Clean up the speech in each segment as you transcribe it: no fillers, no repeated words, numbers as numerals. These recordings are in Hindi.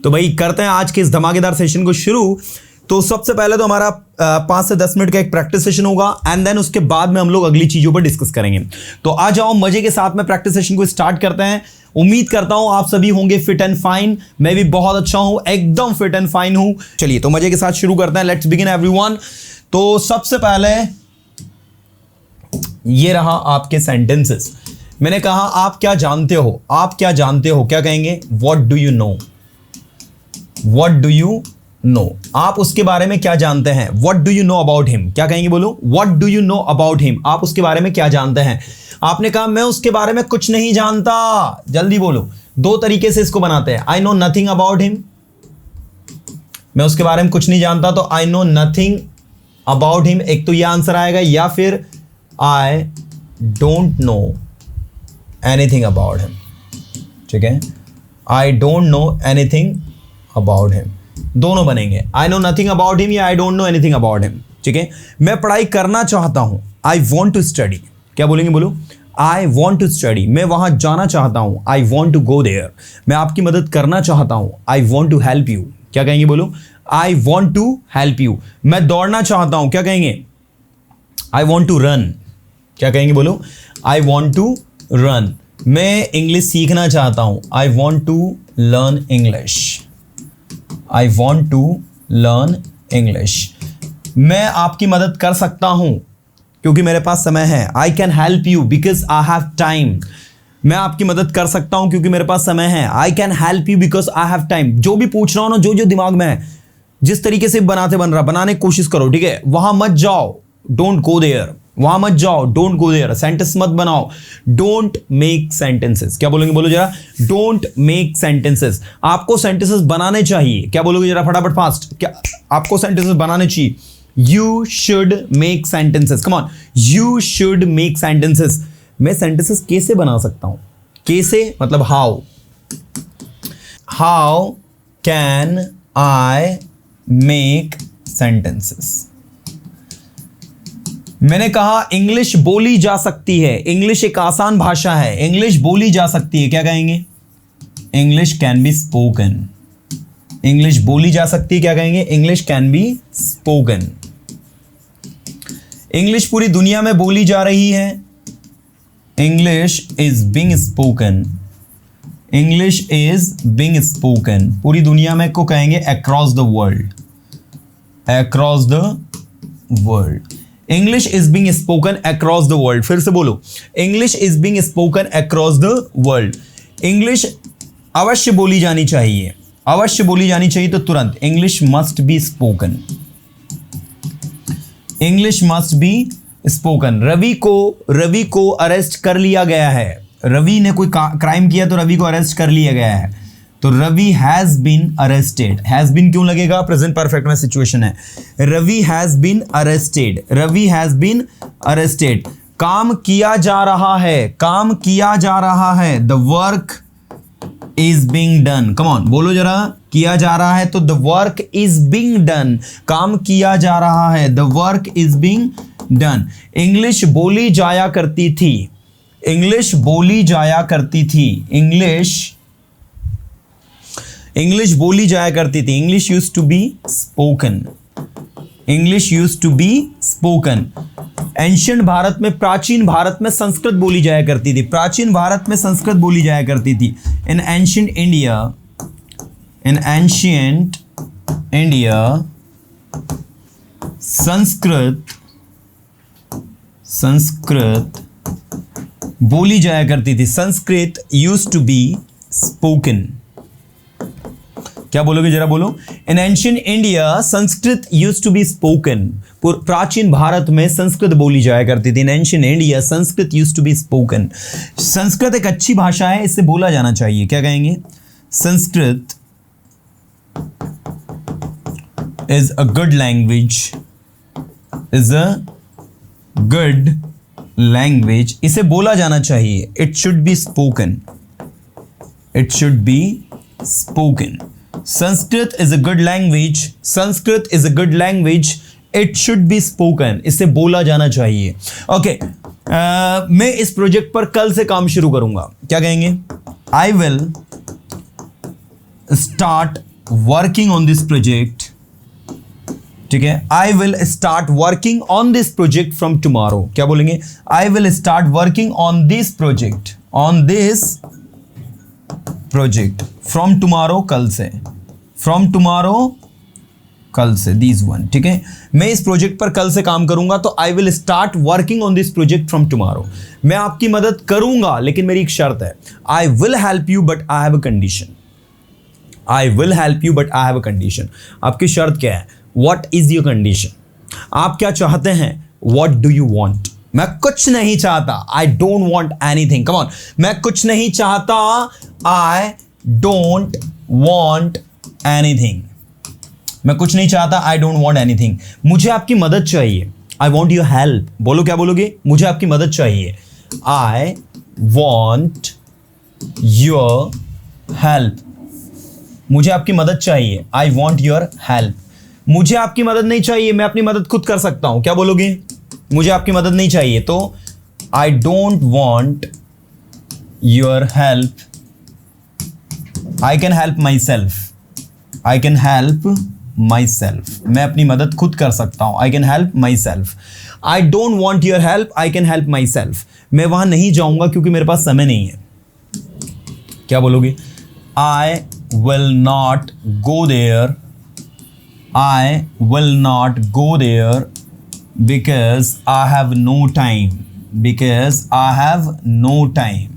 तो भाई करते हैं आज के इस धमाकेदार सेशन को शुरू। तो सबसे पहले तो हमारा 5 से 10 मिनट का एक प्रैक्टिस सेशन होगा एंड देन उसके बाद में हम लोग अगली चीजों पर डिस्कस करेंगे। तो आ जाओ मजे के साथ में प्रैक्टिस सेशन को स्टार्ट करते हैं। उम्मीद करता हूं आप सभी होंगे फिट एंड फाइन। मैं भी बहुत अच्छा हूं, एकदम फिट एंड फाइन हूं। चलिए तो मजे के साथ शुरू करते हैं। Let's begin everyone. तो सबसे पहले ये रहा आपके सेंटेंसेस। मैंने कहा आप क्या जानते हो, आप क्या जानते हो, क्या कहेंगे? What do you know, what do you no, आप उसके बारे में क्या जानते हैं? What do you know about him, क्या कहेंगे? बोलो what do you know about him, आप उसके बारे में क्या जानते हैं? आपने कहा मैं उसके बारे में कुछ नहीं जानता, जल्दी बोलो। दो तरीके से इसको बनाते हैं। I know nothing about him, मैं उसके बारे में कुछ नहीं जानता तो I know nothing about him, एक तो ये आंसर आएगा, या फिर I don't know anything about him. ठीक है, I don't know anything about him, दोनों बनेंगे। I know nothing about him या I don't know anything about him. ठीक है, मैं पढ़ाई करना चाहता हूं, आई वॉन्ट टू स्टडी, क्या बोलेंगे? बोलो आई वॉन्ट टू स्टडी, मैं वहां जाना चाहता हूं, I want to go there. मैं आपकी मदद करना चाहता हूं, I want to help you, क्या कहेंगे? बोलो I want to help you. मैं दौड़ना चाहता हूं, क्या कहेंगे? आई वॉन्ट टू रन, क्या कहेंगे? बोलो आई वॉन्ट टू रन। मैं इंग्लिश सीखना चाहता हूं, I want to learn English, I want to learn English. मैं आपकी मदद कर सकता हूं क्योंकि मेरे पास समय है, I can help you because I have time. मैं आपकी मदद कर सकता हूं क्योंकि मेरे पास समय है, I can help you because I have time. जो भी पूछ रहा हूं ना, जो जो दिमाग में है, जिस तरीके से बनाने की कोशिश करो। ठीक है, वहां मत जाओ, डोंट गो देयर, वहां मत जाओ, डोंट गो देयर। सेंटेंस मत बनाओ, डोंट मेक सेंटेंसेस, क्या बोलेंगे? बोलो जरा, डोंट मेक सेंटेंसेस। आपको सेंटेंसेस बनाने चाहिए, क्या बोलोगे जरा फटाफट फास्ट? क्या आपको सेंटेंसेस बनाने चाहिए? You should make sentences, come on, you should make sentences. मैं सेंटेंसेस कैसे बना सकता हूं? कैसे मतलब how, how can I make sentences. मैंने कहा इंग्लिश बोली जा सकती है, इंग्लिश एक आसान भाषा है, इंग्लिश बोली जा सकती है, क्या कहेंगे? English can be spoken, English बोली जा सकती है, क्या कहेंगे? English can be spoken. English पूरी दुनिया में बोली जा रही है, English is being spoken, English is being spoken. पूरी दुनिया में को कहेंगे across the world, across the world. English is being spoken across the world. फिर से बोलो, English is being spoken across the world. English अवश्य बोली जानी चाहिए, अवश्य बोली जानी चाहिए तो तुरंत English must be spoken, English must be spoken. Ravi को अरेस्ट कर लिया गया है, रवि ने कोई क्राइम किया तो रवि को अरेस्ट कर लिया गया है, तो Ravi has been arrested. Has been क्यों लगेगा? प्रेजेंट परफेक्ट में सिचुएशन है। Ravi has been arrested, Ravi has been arrested. काम किया जा रहा है, काम किया जा रहा है, the work is being done. Come on बोलो जरा, किया जा रहा है तो the work is being done, काम किया जा रहा है, the work is being done. English बोली जाया करती थी, इंग्लिश बोली जाया करती थी, इंग्लिश बोली जाया करती थी। English used to be spoken, English used to be spoken. Ancient Bharat में, प्राचीन भारत में संस्कृत बोली जाया करती थी, प्राचीन भारत में संस्कृत बोली जाया करती थी। In ancient India, in ancient India Sanskrit बोली जाया करती थी, Sanskrit used to be spoken. क्या बोलोगे जरा बोलो? In ancient India Sanskrit used to be spoken. प्राचीन भारत में संस्कृत बोली जाया करती थी। In ancient India Sanskrit used to be spoken. Sanskrit एक अच्छी भाषा है, इसे बोला जाना चाहिए, क्या कहेंगे? Sanskrit is a good language, is a good language, इसे बोला जाना चाहिए। It should be spoken, it should be spoken. Sanskrit is a good language, Sanskrit is a good language, it should be spoken, इसे बोला जाना चाहिए। ओके, मैं इस प्रोजेक्ट पर कल से काम शुरू करूंगा, क्या कहेंगे? I will start working on this project, ठीक है, I will start working on this project from tomorrow. क्या बोलेंगे? I will start working on this project, on this project from tomorrow, कल से, फ्रॉम टुमारो, कल से, दिस वन, ठीक है, मैं इस प्रोजेक्ट पर कल से काम करूंगा, तो I will start working on this project from tomorrow. मैं आपकी मदद करूंगा लेकिन मेरी एक शर्त है, I will help you but I have a condition. I will help you but I have a condition. आपकी शर्त क्या है? What is your condition? आप क्या चाहते हैं? What do you want? मैं कुछ नहीं चाहता, I don't want anything. Come on, मैं कुछ नहीं चाहता, I don't want anything. मैं कुछ नहीं चाहता, I don't want anything. मुझे आपकी मदद चाहिए, I want your help. बोलो, क्या बोलोगे? मुझे आपकी मदद चाहिए, I want your help. मुझे आपकी मदद चाहिए, I want your help. मुझे आपकी मदद नहीं चाहिए, मैं अपनी मदद खुद कर सकता हूं। क्या बोलोगे? मुझे आपकी मदद नहीं चाहिए, तो I don't want your help, I can help my self, I can help my self, मैं अपनी मदद खुद कर सकता हूं, I can help my self. I don't want your help, I can help my self, मैं वहां नहीं जाऊंगा क्योंकि मेरे पास समय नहीं है। क्या बोलोगे? I will not go there, I will not go there because I have no time, because I have no time.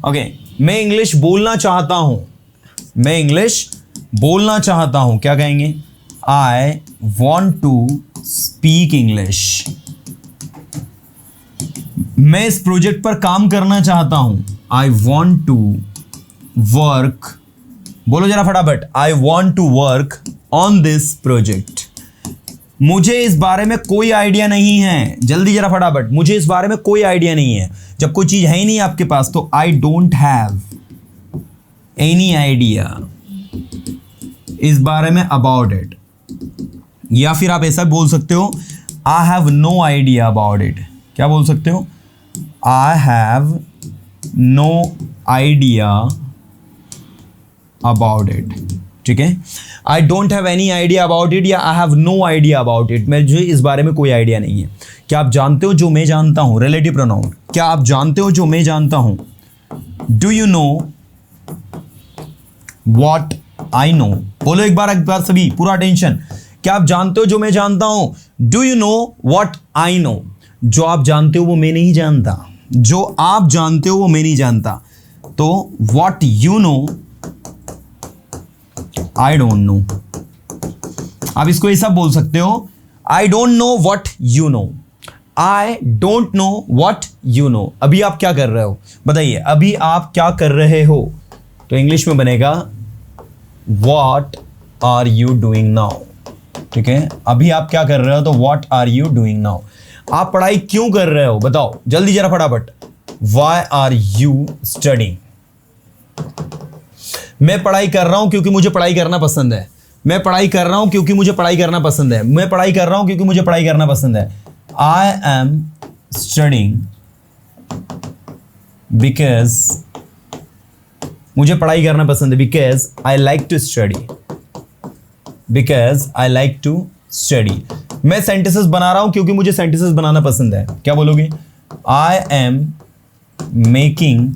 Okay, मैं इंग्लिश बोलना चाहता हूं, मैं इंग्लिश बोलना चाहता हूं। क्या कहेंगे? I want to speak English. मैं इस प्रोजेक्ट पर काम करना चाहता हूं, I want to work, बोलो जरा फटाफट, I want to work on this project. मुझे इस बारे में कोई आइडिया नहीं है, जल्दी जरा फटाफट, मुझे इस बारे में कोई आइडिया नहीं है। जब कोई चीज है ही नहीं आपके पास तो आई डोंट हैव एनी आइडिया इस बारे में अबाउट इट, या फिर आप ऐसा बोल सकते हो, I have no idea about it. क्या बोल सकते हो? I have no idea about it, ठीक है। I don't have any idea about it या I have no idea about it, मुझे इस बारे में कोई आइडिया नहीं है। क्या आप जानते हो जो मैं जानता हूं? Relative pronoun. क्या आप जानते हो जो मैं जानता हूं? Do you know what I know? बोलो एक बार सभी, पूरा अटेंशन। क्या आप जानते हो जो मैं जानता हूं? Do you know what I know? जो आप जानते हो वो मैं नहीं जानता, जो आप जानते हो वो मैं नहीं जानता। तो what you know I don't no. आप इसको ऐसा बोल सकते हो, I don't know what you know, I don't know what you know. अभी आप क्या कर रहे हो बताइए, अभी आप क्या कर रहे हो? तो इंग्लिश में बनेगा what are you doing now, ठीक है। अभी आप क्या कर रहे हो तो what are you doing now. आप पढ़ाई क्यों कर रहे हो बताओ जल्दी जरा फटाफट। Why are you studying? मैं पढ़ाई कर रहा हूं क्योंकि मुझे पढ़ाई करना पसंद है। मैं पढ़ाई कर रहा हूं क्योंकि मुझे पढ़ाई करना पसंद है। मैं पढ़ाई कर रहा हूं क्योंकि मुझे पढ़ाई करना पसंद है। आई एम स्टडिंग बिकॉज मुझे पढ़ाई करना पसंद है। Because I like to study, because I like to study. मैं सेंटेंसेस बना रहा हूं क्योंकि मुझे सेंटेंसेस बनाना पसंद है। क्या बोलोगे? I am making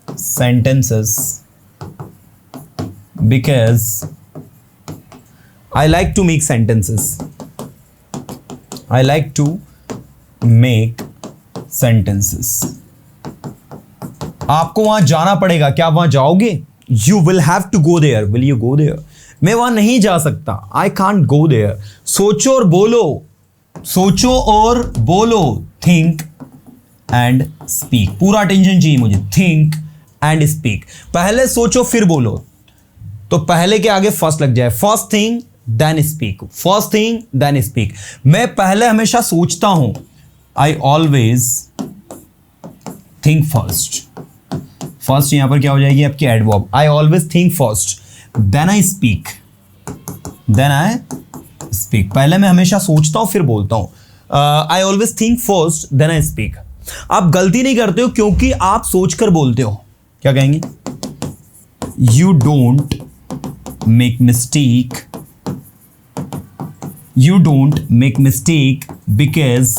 sentences because I like to make sentences. I like to make sentences. आपको वहां जाना पड़ेगा। क्या आप वहां जाओगे? You will have to go there. Will you go there? मैं वहां नहीं जा सकता। I can't go there. सोचो और बोलो, सोचो और बोलो। Think and speak. पूरा अटेंशन चाहिए मुझे। Think and speak. पहले सोचो फिर बोलो, तो पहले के आगे फर्स्ट लग जाए। First thing then speak, first thing then speak. मैं पहले हमेशा सोचता हूं। I always think first. First यहां पर क्या हो जाएगी आपकी adverb. I always think first then I speak, then I speak. पहले मैं हमेशा सोचता हूं फिर बोलता हूं। I always think first then I speak. आप गलती नहीं करते हो क्योंकि आप सोचकर बोलते हो। क्या कहेंगे? You don't make mistake. You don't make mistake because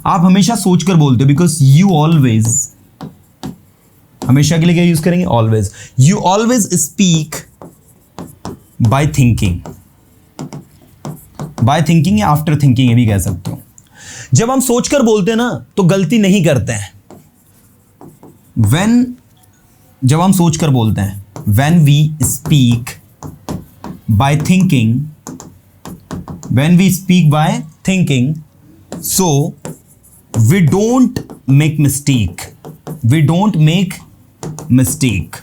आप हमेशा सोचकर बोलते हो, because you always, हमेशा के लिए क्या यूज करेंगे? always. You always speak by thinking. by thinking या after thinking ये भी कह सकते हो. जब हम सोचकर बोलते हैं ना तो गलती नहीं करते हैं. जब हम सोचकर बोलते हैं, when we speak by thinking, so we don't make mistake.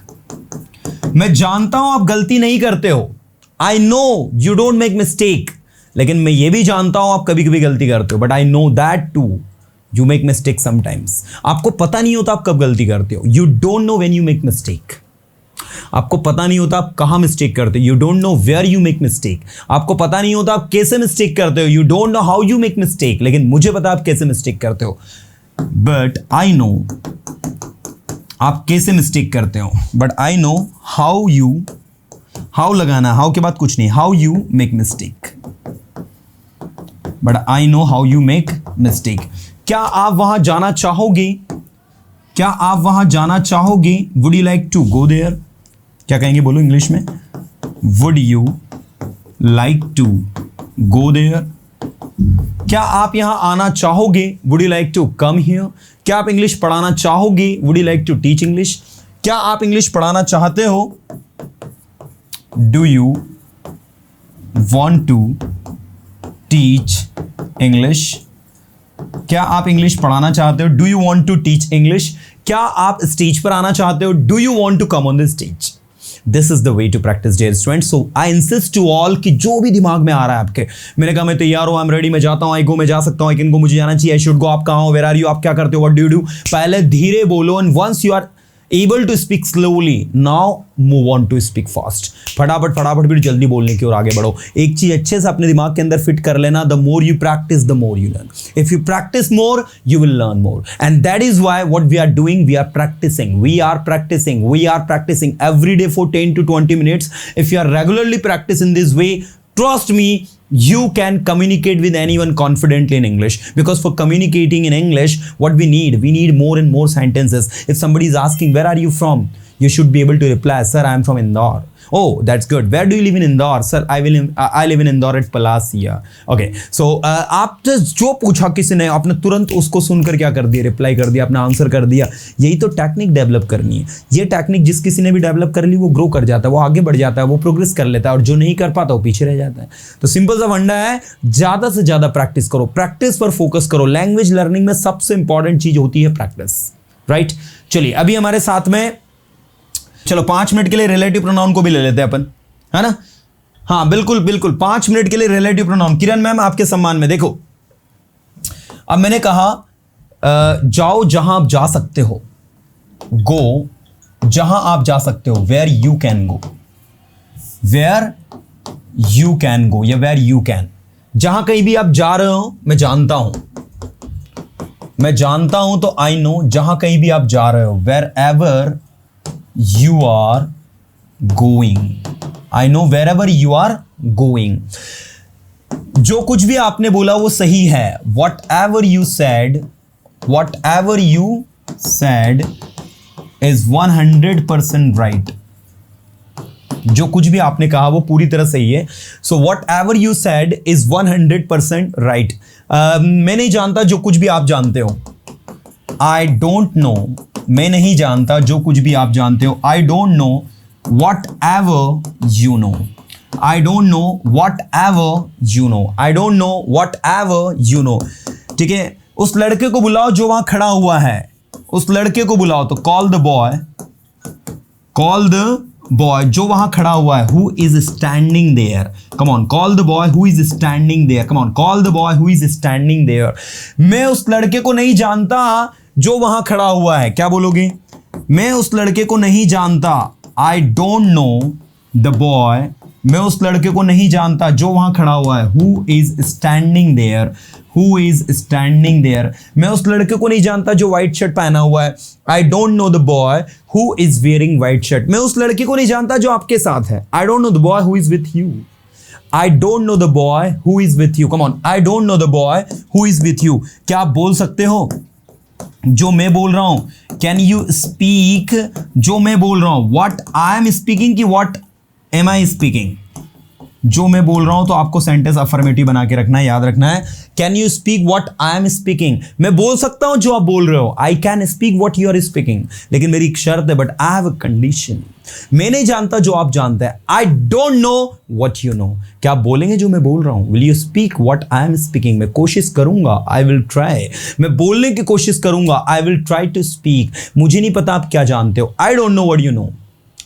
मैं जानता हूं आप गलती नहीं करते हो. I know you don't make mistake. लेकिन मैं ये भी जानता हूं आप कभी कभी गलती करते हो. But I know that too. You make mistake sometimes. आपको पता नहीं होता आप कब गलती करते हो. You don't know when you make mistake. आपको पता नहीं होता आप कहाँ मिस्टेक करते हो. You don't know where you make mistake. आपको पता नहीं होता आप कैसे मिस्टेक करते हो. You don't know how you make mistake. लेकिन मुझे पता आप कैसे मिस्टेक करते हो. But I know आप कैसे मिस्टेक करते हो. But I know how लगाना, how के बाद कुछ नहीं. How you make mistake. But I know how you make mistake. क्या आप वहां जाना चाहोगे? Would you like to go there? क्या कहेंगे बोलो इंग्लिश में? Would you like to go there? क्या आप यहां आना चाहोगे? Would you like to come here? क्या आप इंग्लिश पढ़ाना चाहोगे? Would you like to teach English? क्या आप इंग्लिश पढ़ाना चाहते हो? Do you want to teach English? क्या आप इंग्लिश पढ़ाना चाहते हो? Do you want to teach English? क्या आप स्टेज पर आना चाहते हो? Do you want to come on the stage? This is the way to practise dear students. So I insist to all कि जो भी दिमाग में आ रहा है आपके, मैंने कहा मैं तैयार हूं, आई एम रेडी, मैं जाता हूं, आई गो, मैं जा सकता हूं, आई कैन गो, मुझे जाना चाहिए, आई शुड गो, आप कहां हो, वेयर आर यू, आप क्या करते हो, व्हाट डू यू डू. पहले धीरे बोलो and once you are able to speak slowly, now move on to speak fast. फटाफट भी जल्दी बोलने की ओर आगे बढ़ो. एक चीज अच्छे से अपने दिमाग के अंदर फिट कर लेना. The more you practice, the more you learn. If you practice more, you will learn more. And that is why what we are doing, we are practicing every day for 10 to 20 minutes. If you are regularly practicing this way, trust me, you can communicate with anyone confidently in English. Because for communicating in English, what we need more and more sentences. If somebody is asking, where are you from? You should be able to reply, sir, I am from Indore. Oh, that's good. Where do you live in Indore? Sir, I live in Indore at Palasia. Okay. So, आपने जो पूछा किसी ने, आपने तुरंत उसको सुनकर क्या कर दिया? रिप्लाई कर दिया, अपना आंसर कर दिया. यही तो टेक्निक डेवलप करनी है. ये टेक्निक जिस किसी ने भी डेवलप कर ली, वो ग्रो कर जाता है, वो आगे बढ़ जाता है, वो प्रोग्रेस कर लेता है. और जो नहीं कर पाता वो पीछे रह जाता है. तो सिंपल सा फंडा है, ज़्यादा से ज़्यादा प्रैक्टिस करो, प्रैक्टिस पर फोकस करो. लैंग्वेज लर्निंग में सबसे इंपॉर्टेंट चीज़ होती है प्रैक्टिस. राइट. चलिए अभी हमारे साथ में, चलो 5 मिनट के लिए रिलेटिव प्रोनाउन को भी ले लेते हैं अपन, है ना? हाँ बिल्कुल 5 मिनट के लिए रिलेटिव प्रोनाउन. किरण मैम आपके सम्मान में देखो, अब मैंने कहा जाओ जहां आप जा सकते हो. गो जहां आप जा सकते हो. Where you can go. Where you can go या वेयर यू कैन. जहां कहीं भी आप जा रहे हो, मैं जानता हूं तो आई नो. जहां कहीं भी आप जा रहे हो, wherever you are going. I know wherever you are going. जो कुछ भी आपने बोला वो सही है. Whatever you said is 100% right. जो कुछ भी आपने कहा वो पूरी तरह सही है. So whatever you said is 100% right. मैं नहीं जानता जो कुछ भी आप जानते हो. I don't know. मैं नहीं जानता जो कुछ भी आप जानते हो. I don't know whatever you know. I don't know whatever you know. I don't know whatever you know. ठीक है. उस लड़के को बुलाओ जो वहां खड़ा हुआ है. उस लड़के को बुलाओ. तो call the boy जो वहां खड़ा हुआ है. Who is standing there? Come on, call the boy who is standing there. Come on, call the boy who is standing there. मैं उस लड़के को नहीं जानता जो वहां खड़ा हुआ है. क्या बोलोगे? मैं उस लड़के को नहीं जानता. I don't know the boy मैं उस लड़के को नहीं जानता जो वहां खड़ा हुआ है। Who is standing there, who is standing there. मैं उस लड़के को नहीं जानता जो व्हाइट शर्ट पहना हुआ है। I don't know the boy who is wearing white shirt. मैं उस लड़के को नहीं जानता जो आपके साथ है। I don't know the boy who is with you. I don't know the boy who is with you. Come on, I don't know the boy who is with you. क्या आप बोल सकते हो जो मैं बोल रहा हूं? कैन यू स्पीक जो मैं बोल रहा हूं? व्हाट आई एम स्पीकिंग कि व्हाट एम आई स्पीकिंग? जो मैं बोल रहा हूं तो आपको सेंटेंस अफर्मेटिव बना के रखना है, याद रखना है। Can you speak what I am speaking? मैं बोल सकता हूं जो आप बोल रहे हो। I can speak what you are speaking, लेकिन मेरी एक शर्त है, but I have a condition. मैं नहीं जानता जो आप जानते हैं। I don't know what you know. क्या आप बोलेंगे जो मैं बोल रहा हूं? Will you speak what I am speaking? मैं कोशिश करूंगा, आई विल ट्राई। मैं बोलने की कोशिश करूंगा, I will try to speak. मुझे नहीं पता आप क्या जानते हो। I don't know what you know.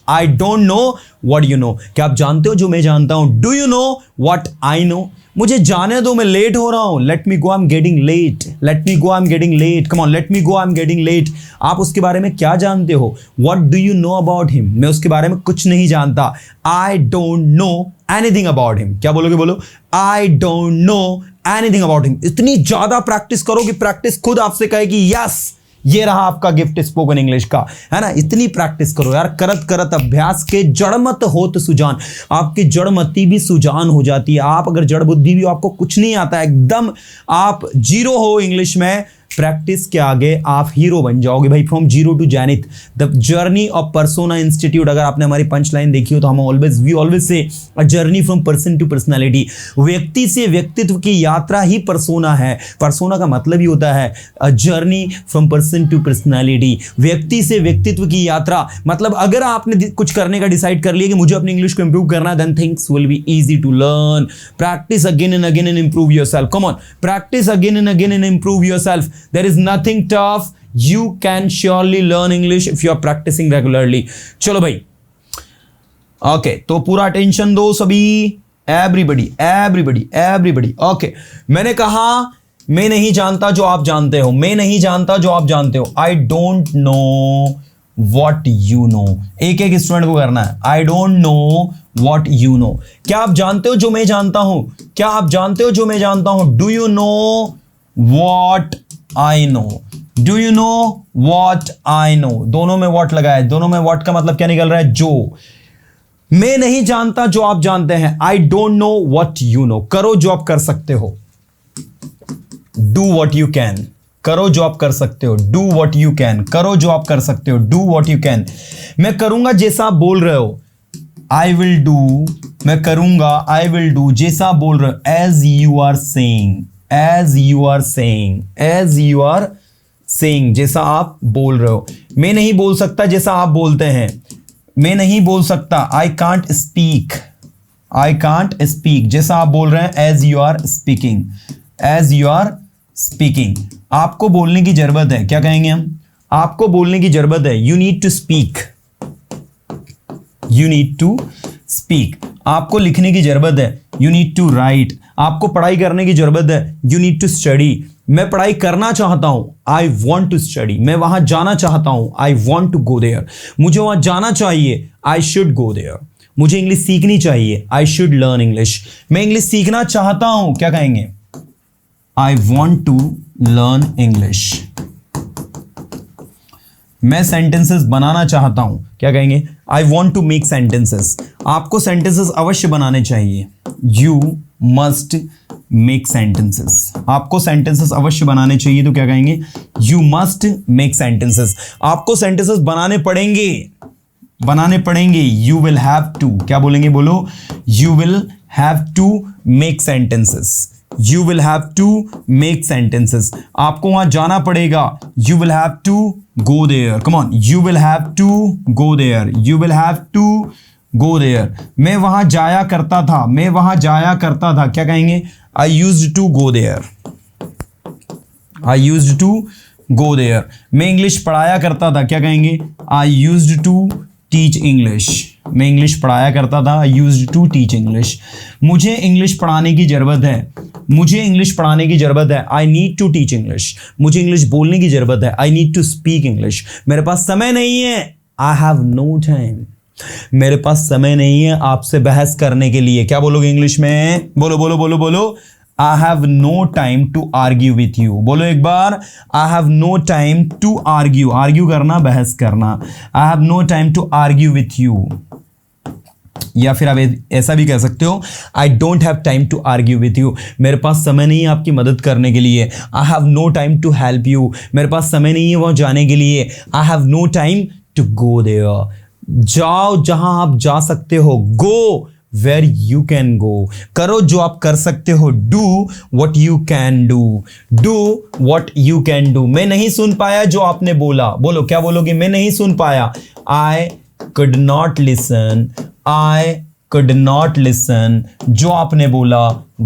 I don't know what you know. क्या आप जानते हो जो मैं जानता हूं? Do you know what I know? मुझे जाने दो, मैं लेट हो रहा हूं। Let me go, I am getting late. Let me go, I am getting late. Come on, let me go, I am getting late. आप उसके बारे में क्या जानते हो? What do you know about him? मैं उसके बारे में कुछ नहीं जानता। I don't know anything about him. क्या बोलोगे? बोलो, I don't know anything about him. इतनी ज्यादा प्रैक्टिस करो कि प्रैक्टिस खुद आपसे कहे कि यस, ये रहा आपका गिफ्ट स्पोकन इंग्लिश का, है ना। इतनी प्रैक्टिस करो यार। करत करत अभ्यास के जड़मत होत सुजान। आपकी जड़मती भी सुजान हो जाती है। आप अगर जड़ बुद्धि भी हो, आपको कुछ नहीं आता, एकदम आप जीरो हो इंग्लिश में, प्रैक्टिस के आगे आप हीरो बन जाओगे भाई। From zero to zenith, the journey of persona institute. अगर आपने हमारी पंच लाइन देखी हो तो हम we always say a journey from person to personality. व्यक्ति से व्यक्तित्व की यात्रा ही पर्सोना है। पर्सोना का मतलब ही होता है a journey from person to personality. व्यक्ति से व्यक्तित्व की यात्रा मतलब अगर आपने कुछ करने का डिसाइड कर लिया कि मुझे अपनी इंग्लिश को इंप्रूव करना है, then things will be easy to learn. Practice again and again and improve yourself. Come on, practice again and again and improve yourself. There is nothing tough. You can surely learn English if you are practicing regularly. चलो भाई, ओके, तो पूरा अटेंशन दो सभी, एवरीबडी एवरीबडी एवरीबडी। ओके, मैंने कहा मैं नहीं जानता जो आप जानते हो। मैं नहीं जानता जो आप जानते हो। I don't know what you know. एक एक स्टूडेंट को करना है। I don't know what you know. क्या आप जानते हो जो मैं जानता हूं? क्या आप जानते हो जो मैं जानता हूं? Do you know what I know? Do you know what I know? दोनों में वॉट लगा है। दोनों में वॉट का मतलब क्या निकल रहा है? जो। मैं नहीं जानता जो आप जानते हैं। I don't know what you know. करो जो आप कर सकते हो। Do what you can. करो जो आप कर सकते हो। Do what you can. करो जो आप कर सकते हो। Do what you can. मैं करूंगा जैसा आप बोल रहे हो। I will do. मैं करूंगा, आई विल डू, जैसा आप बोल रहे हो। As you are saying. As you are saying, as you are saying, जैसा आप बोल रहे हो। मैं नहीं बोल सकता जैसा आप बोलते हैं। मैं नहीं बोल सकता। I can't speak. I can't speak, जैसा आप बोल रहे हैं। As you are speaking. As you are speaking. आपको बोलने की जरूरत है। क्या कहेंगे हम? आपको बोलने की जरूरत है। You need to speak. You need to speak. आपको लिखने की जरूरत है। You need to write. आपको पढ़ाई करने की जरूरत है। You need to study. मैं पढ़ाई करना चाहता हूं। I want to study. मैं वहां जाना चाहता हूं। I want to go there. मुझे वहां जाना चाहिए। I should go there. मुझे इंग्लिश सीखनी चाहिए। I should learn English. मैं इंग्लिश सीखना चाहता हूं। क्या कहेंगे? I want to learn English. मैं सेंटेंसेस बनाना चाहता हूं। क्या कहेंगे? I want to make sentences. आपको सेंटेंसेस अवश्य बनाने चाहिए। You must make sentences. आपको सेंटेंसेस अवश्य बनाने चाहिए, तो क्या कहेंगे? You must make sentences. आपको सेंटेंसेस बनाने पड़ेंगे। बनाने पड़ेंगे। You will have to. क्या बोलेंगे? बोलो, you will have to make sentences. You will have to make sentences. आपको वहां जाना पड़ेगा। You will have to go there. Come on. You will have to go there. You will have to go there. मैं वहां जाया करता था। मैं वहां जाया करता था। क्या कहेंगे? I used to go there. I used to go there. मैं इंग्लिश पढ़ाया करता था। क्या कहेंगे? I used to teach English. मैं इंग्लिश पढ़ाया करता था। I used to teach English. मुझे इंग्लिश पढ़ाने की ज़रूरत है। मुझे इंग्लिश पढ़ाने की ज़रूरत है। I need to teach English. मुझे इंग्लिश बोलने की ज़रूरत है। I need to speak English. मेरे पास समय नहीं है। I have no time. मेरे पास समय नहीं है आपसे बहस करने के लिए। क्या बोलोगे इंग्लिश में? बोलो बोलो बोलो बोलो। I have no time to argue with you. बोलो एक बार, I have no time to argue. Argue करना, बहस करना। I have no time to argue with you. या फिर आप ऐसा भी कह सकते हो, I don't have time to argue with you. मेरे पास समय नहीं है आपकी मदद करने के लिए। I have no time to help you. मेरे पास समय नहीं है वहां जाने के लिए। I have no time to go there. जाओ जहां आप जा सकते हो। Go where you can go. करो जो आप कर सकते हो। Do what you can do. Do what you can do. मैं नहीं सुन पाया जो आपने बोला। बोलो, क्या बोलोगे? मैं नहीं सुन पाया। आई could not listen. I could not listen. जो आपने बोला।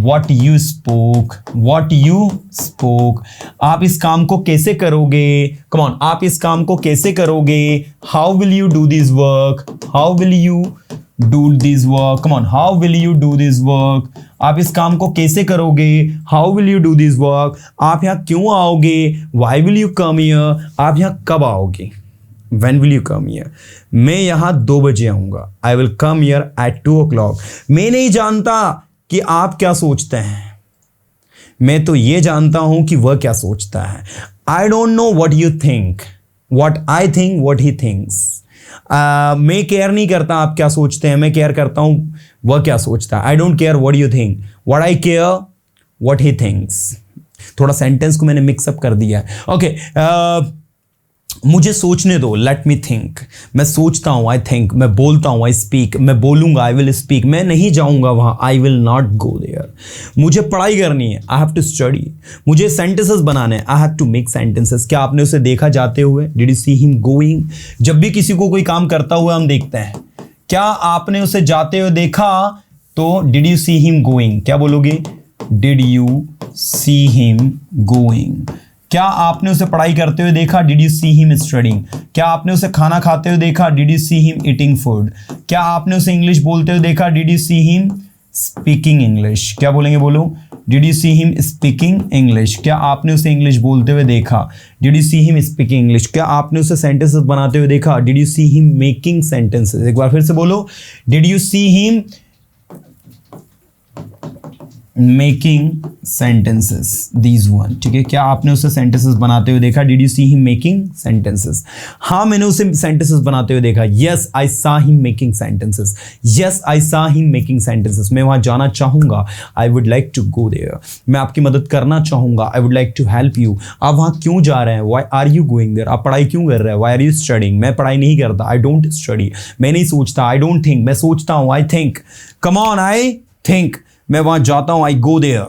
What you spoke. What you spoke. आप इस काम को कैसे करोगे? Come on, आप इस काम को कैसे करोगे? How will you do this work? How will you do this work? Come on, how will you do this work? आप इस काम को कैसे करोगे? How will you do this work? आप यहाँ क्यों आओगे? Why will you come here? आप यहाँ कब आओगे? When will you come here? मैं यहाँ 2 बजे आऊँगा। I will come here at 2 o'clock. मैं नहीं जानता कि आप क्या सोचते हैं, मैं तो ये जानता हूँ कि वह क्या सोचता है। I don't know what you think. What I think, what he thinks. मैं केयर नहीं करता आप क्या सोचते हैं, मैं केयर करता हूँ वह क्या सोचता है। I don't care what you think. What I care, what he thinks. थोड़ा सेंटेंस को मैंने मिक्सअप कर दिया है। ओके, मुझे सोचने दो। Let me think. मैं सोचता हूँ, आई थिंक। मैं बोलता हूँ, आई स्पीक। मैं बोलूँगा, आई विल स्पीक। मैं नहीं जाऊँगा वहाँ, I will not go there. मुझे पढ़ाई करनी है, आई हैव टू स्टडी। मुझे सेंटेंसेस बनाने हैं, I have to make sentences. क्या आपने उसे देखा जाते हुए? Did you see him going? जब भी किसी को कोई काम करता हुआ हम देखते हैं, क्या आपने उसे जाते हुए देखा? तो did you see him going. क्या बोलोगे? Did you see him going. क्या आपने उसे पढ़ाई करते हुए देखा? Did you see him studying. क्या आपने उसे खाना खाते हुए देखा? Did you see him eating food. क्या आपने उसे इंग्लिश बोलते हुए देखा? Did you see him speaking English. क्या बोलेंगे? बोलो, did you see him speaking English. क्या आपने उसे इंग्लिश बोलते हुए देखा? Did you see him speaking English. क्या आपने उसे सेंटेंसेस बनाते हुए देखा? Did you see him making sentences. एक बार फिर से बोलो, did you see him making sentences. These one, ठीक है। क्या आपने उसे सेंटेंसेस बनाते हुए देखा? Did you see him making sentences. हाँ, मैंने उसे सेंटेंसेस बनाते हुए देखा। Yes, I saw him making sentences. Yes, I saw him making sentences. मैं वहाँ जाना चाहूँगा। I would like to go there. मैं आपकी मदद करना चाहूँगा। I would like to help you. आप वहाँ क्यों जा रहे हैं? Why are you going there. आप पढ़ाई क्यों कर रहे हैं? Why are you studying. मैं पढ़ाई नहीं करता। I don't study. मैं नहीं सोचता। I don't think. मैं सोचता हूँ। I think. Come on, I think. मैं वहां जाता हूं। आई गो देयर।